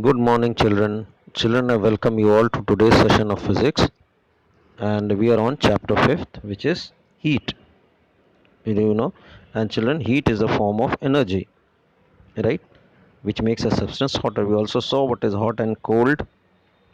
Good morning, children. Children, I welcome you all to today's session of physics, and we are on chapter 5th, which is heat. You know, and children, heat is a form of energy, right? Which makes a substance hotter. We also saw what is hot and cold,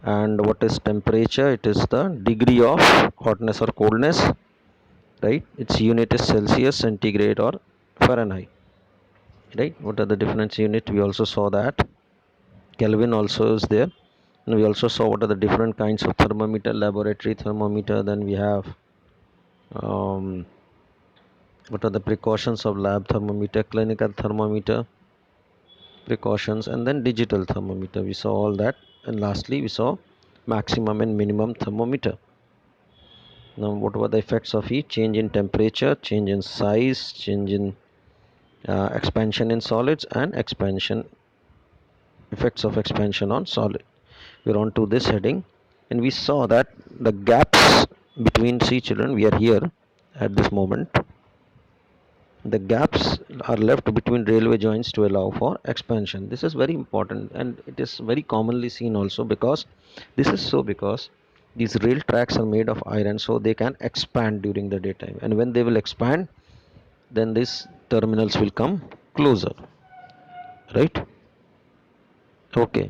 and what is temperature. It is the degree of hotness or coldness, right? Its unit is Celsius, centigrade, or Fahrenheit, right? What are the different units? We also saw that. Kelvin also is there. And we also saw what are the different kinds of thermometer, laboratory thermometer. Then we have um, what are the precautions of lab thermometer, clinical thermometer precautions, and then digital thermometer. We saw all that, and lastly we saw maximum and minimum thermometer. Now, what were the effects of heat? Change in temperature, change in size, change in expansion in solids, and expansion effects of expansion on solid. We're on to this heading, and we saw that the gaps between C children, we are here at this moment, the gaps are left between railway joints to allow for expansion. This is very important, and it is very commonly seen also, because this is so because these rail tracks are made of iron, so they can expand during the daytime, and when they will expand, then these terminals will come closer, right? Okay.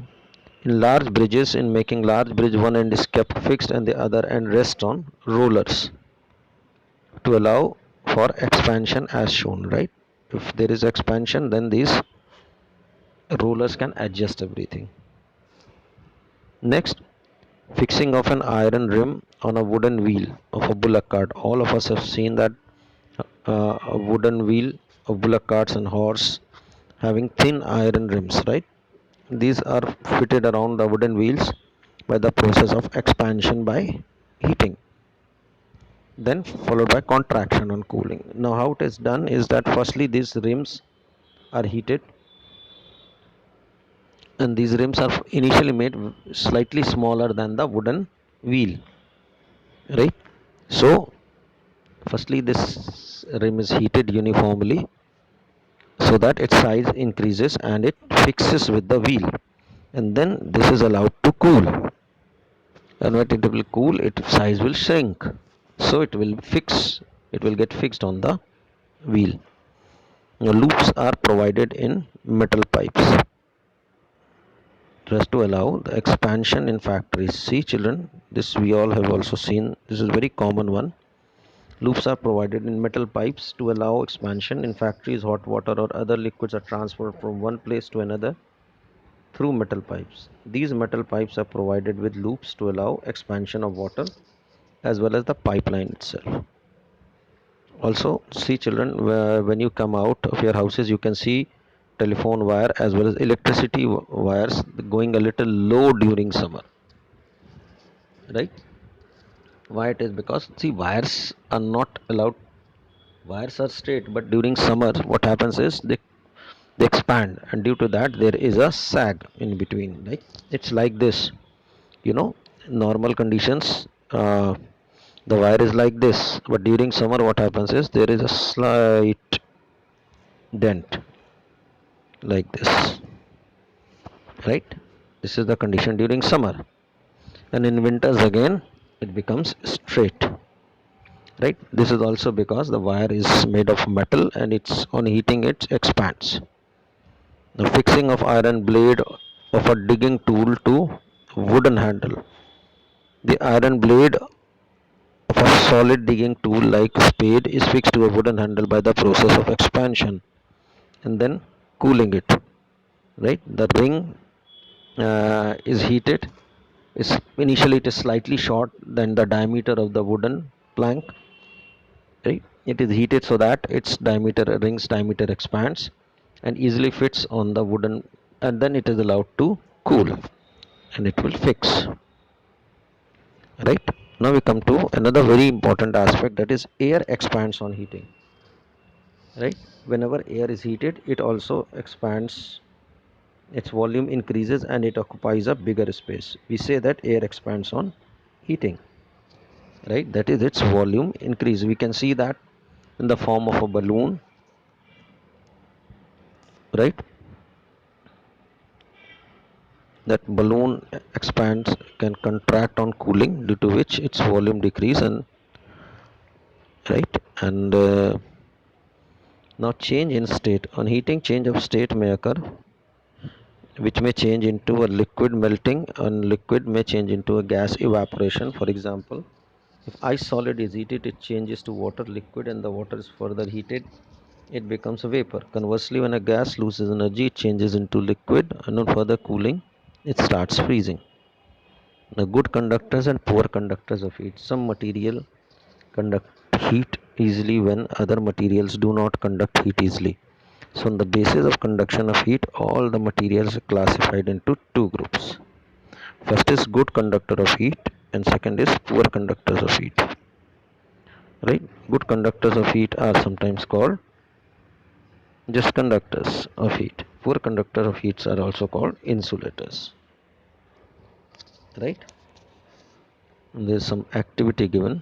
In large bridges, in making large bridge, one end is kept fixed and the other end rests on rollers to allow for expansion as shown, right? If there is expansion, then these rollers can adjust everything. Next, fixing of an iron rim on a wooden wheel of a bullock cart. All of us have seen that a wooden wheel of bullock carts and horse having thin iron rims, right? These are fitted around the wooden wheels by the process of expansion by heating, then followed by contraction on cooling. Now, how it is done is that firstly these rims are heated, and these rims are initially made slightly smaller than the wooden wheel, right? So, firstly, this rim is heated uniformly so that its size increases and it fixes with the wheel, and then this is allowed to cool. And when it will cool, its size will shrink, so it will get fixed on the wheel. Now, loops are provided in metal pipes just to allow the expansion in factories. See children, this we all have also seen, this is very common one. Loops are provided in metal pipes to allow expansion in factories. Hot water or other liquids are transferred from one place to another through metal pipes. These metal pipes are provided with loops to allow expansion of water as well as the pipeline itself. Also, see children, when you come out of your houses, you can see telephone wire as well as electricity wires going a little low during summer, right? Why it is? Because see, wires are not allowed. Wires are straight, but during summer, what happens is they expand, and due to that, there is a sag in between. Like it's like this, you know. Normal conditions, the wire is like this, but during summer, what happens is there is a slight dent like this, right? This is the condition during summer, and in winters again it becomes straight, right? This is also because the wire is made of metal, and it's on heating it expands. The fixing of iron blade of a digging tool to wooden handle. The iron blade of a solid digging tool like spade is fixed to a wooden handle by the process of expansion and then cooling it, right? The ring is heated. Is initially it is slightly short than the diameter of the wooden plank, right? It is heated so that its diameter, ring's diameter, expands and easily fits on the wooden, and then it is allowed to cool and it will fix, right? Now we come to another very important aspect, that is air expands on heating, right? Whenever air is heated, it also expands, its volume increases and it occupies a bigger space. We say that air expands on heating, right? That is, its volume increase. We can see that in the form of a balloon, right? that balloon expands can contract on cooling, due to which its volume decrease, and right. And now change in state. On heating, change of state may occur, which may change into a liquid melting, and liquid may change into a gas evaporation. For example, if ice solid is heated, it changes to water liquid, and the water is further heated, it becomes a vapor. Conversely, when a gas loses energy, it changes into liquid, and on further cooling, it starts freezing. Now, good conductors and poor conductors of heat. Some material conduct heat easily when other materials do not conduct heat easily. So on the basis of conduction of heat, all the materials are classified into two groups. First is good conductor of heat, and second is poor conductors of heat. Right? Good conductors of heat are sometimes called just conductors of heat. Poor conductors of heats are also called insulators. Right? And there is some activity given.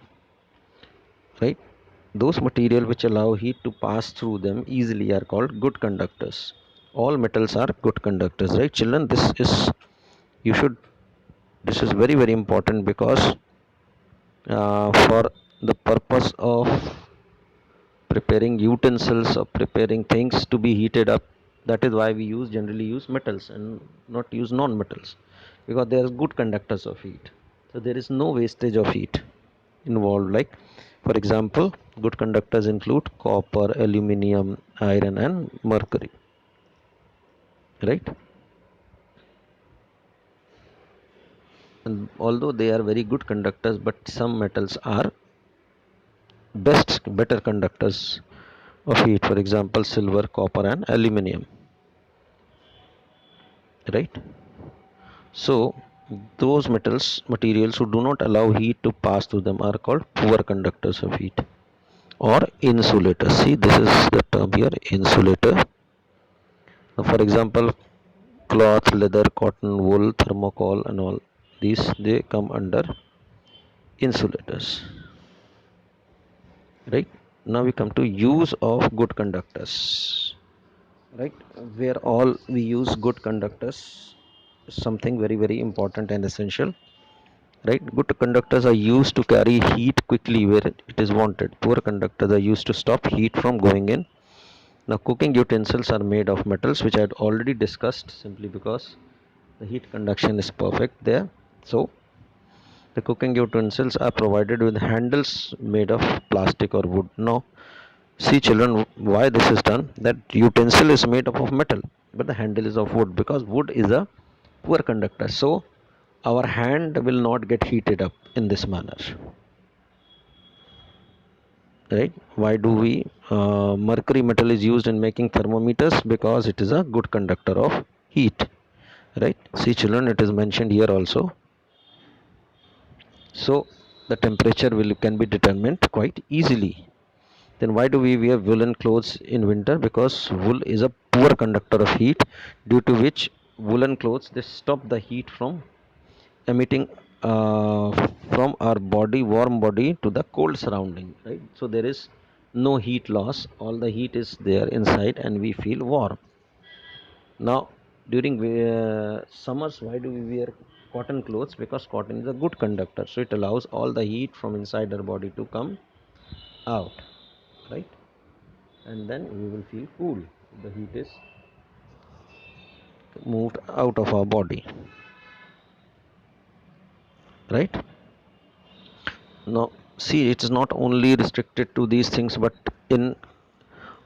Right? Those material which allow heat to pass through them easily are called good conductors. All metals are good conductors, right, children? You should this is very very important, because for the purpose of preparing utensils or preparing things to be heated up, that is why we generally use metals and not use non-metals, because they are good conductors of heat. So there is no wastage of heat involved. Like, for example, good conductors include copper, aluminum, iron, and mercury. Right? And although they are very good conductors, but some metals are better conductors of heat. For example, silver, copper, and aluminum. Right? So those materials who do not allow heat to pass through them are called poor conductors of heat, or insulators. See, this is the term here, insulator. Now, for example, cloth, leather, cotton, wool, thermocol, and all these, they come under insulators. Right? Now we come to use of good conductors. Right? Where all we use good conductors is something very very important and essential. Right? Good conductors are used to carry heat quickly where it is wanted. Poor conductors are used to stop heat from going in. Now, cooking utensils are made of metals, which I had already discussed, simply because the heat conduction is perfect there. So the cooking utensils are provided with handles made of plastic or wood. Now, see children, why this is done. That utensil is made up of metal, but the handle is of wood, because wood is a poor conductor. So our hand will not get heated up in this manner. Right? Why do we mercury metal is used in making thermometers? Because it is a good conductor of heat. Right? See children, it is mentioned here also. So the temperature will can be determined quite easily. Then why do we wear woolen clothes in winter? Because wool is a poor conductor of heat, due to which woolen clothes, they stop the heat from emitting uh, from our body, warm body, to the cold surrounding. Right? So there is no heat loss. All the heat is there inside, and we feel warm. Now, during summers, why do we wear cotton clothes? Because cotton is a good conductor, so it allows all the heat from inside our body to come out. Right? And then we will feel cool. The heat is moved out of our body. Right? Now, see, it is not only restricted to these things, but in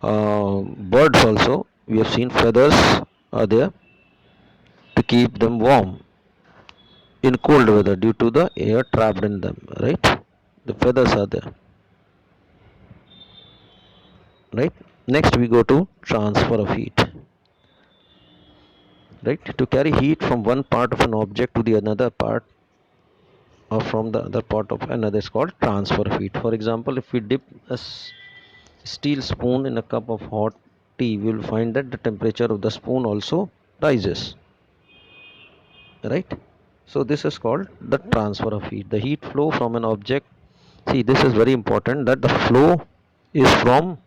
birds also, we have seen feathers are there to keep them warm in cold weather, due to the air trapped in them. Right? The feathers are there. Right? Next, we go to transfer of heat. Right? To carry heat from one part of an object to the another part, or from the other part of another, is called transfer of heat. For example, if we dip a steel spoon in a cup of hot tea, we will find that the temperature of the spoon also rises. Right? So this is called the transfer of heat. The heat flow from an object. See, this is very important, that the flow is from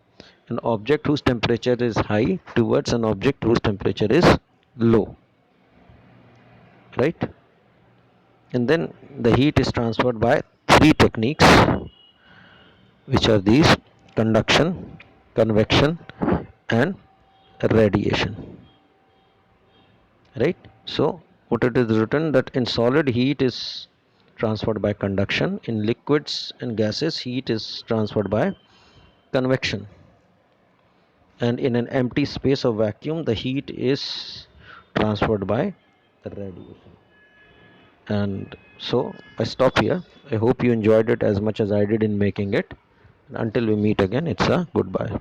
an object whose temperature is high towards an object whose temperature is low. right? And then the heat is transferred by three techniques, which are these: conduction, convection, and radiation, right? So what it is written that in solid heat is transferred by conduction, in liquids and gases heat is transferred by convection, and in an empty space of vacuum the heat is transferred by radiation. And so I stop here. I hope you enjoyed it as much as I did in making it. Until we meet again, it's a goodbye.